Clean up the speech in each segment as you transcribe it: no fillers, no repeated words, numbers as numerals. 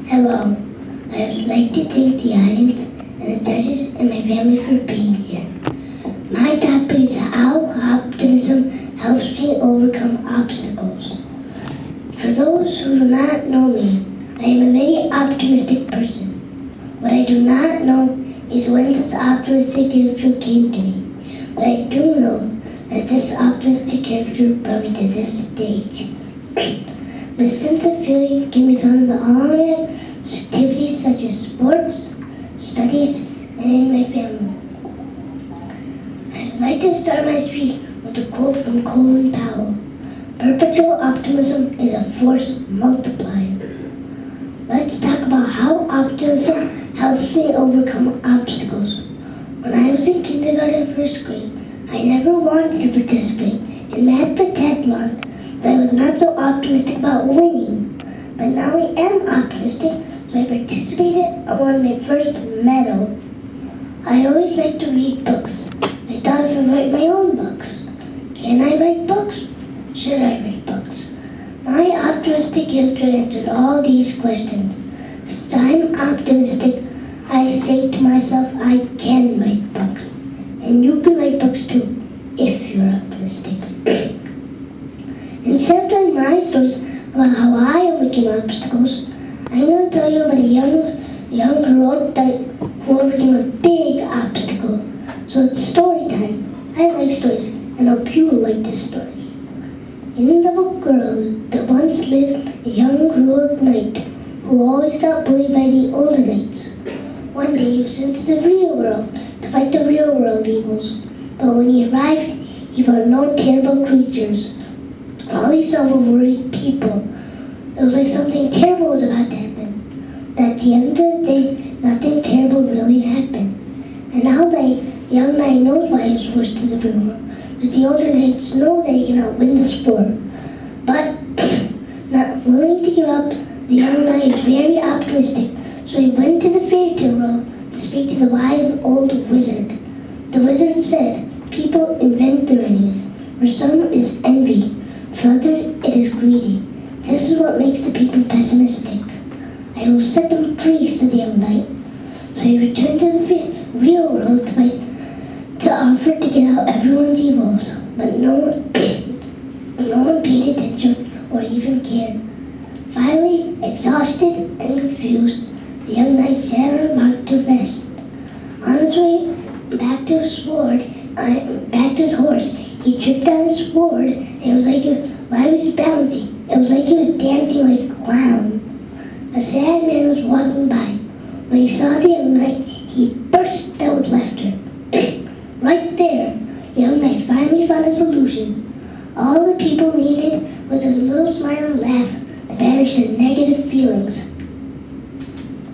Hello. I would like to thank the audience and the judges and my family for being here. My topic is how optimism helps me overcome obstacles. For those who do not know me, I am a very optimistic person. What I do not know is when this optimistic character came to me. But I do know that this optimistic character brought me to this stage. The sense of feeling can be found in all my activities such as sports, studies, and in my family. I would like to start my speech with a quote from Colin Powell. Perpetual optimism is a force multiplier. Let's talk about how optimism helps me overcome obstacles. When I was in kindergarten and first grade, I never wanted to participate in math pentathlon, so I was not so optimistic about winning. But now I am optimistic, so I participated and won my first medal. I always like to read books. I thought if I write my own books. Can I write books? Should I write books? My optimistic character answered all these questions. Since I'm optimistic, I say to myself I can write books. And you can write books too, if you're optimistic. Instead of telling my stories about how I overcame obstacles, I'm going to tell you about a young girl who overcame a big obstacle. So it's story time. I like stories, and I hope you will like this story. In the book Girl, there once lived a young heroic knight who always got bullied by the older knights. One day he was sent to the real world to fight the real world evils. But when he arrived, he found no terrible creatures. All he saw were worried people. It was like something terrible was about to happen. But at the end of the day, nothing terrible really happened. And now the young knight knows why he was forced to the real world. Because the older knights know that he cannot win the sport. But not willing to give up, the young knight is very optimistic. So he went to the fairy tale world to speak to the wise old wizard. The wizard said, people invent their enemies. For some it is envy, for others it is greedy. This is what makes the people pessimistic. I will set them free, said the young knight. So he returned to the real world to offer to get out everyone's evils. But no one paid attention or even cared. Finally, exhausted and confused, the young knight sat on a rock to rest. On his way back to his horse, he tripped on his sword, and it was like while he was balancing, it was like he was dancing like a clown. A sad man was walking by. When he saw the young knight, he burst out with laughter. Right there, the young knight finally found a solution. All the people needed was a little smile and laugh that banished their negative feelings.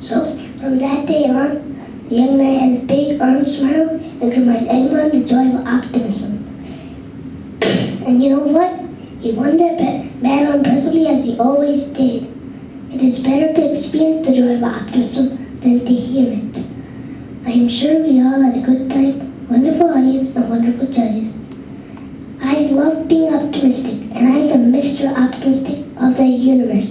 So, from that day on, the young knight had a big arm smile and could remind anyone the joy of optimism. And you know what? He won that battle impressively as he always did. It is better to experience the joy of optimism than to hear it. I am sure we all had a good time, wonderful audience, and wonderful judges. I love being optimistic, and I am the Mr. Optimistic of the universe.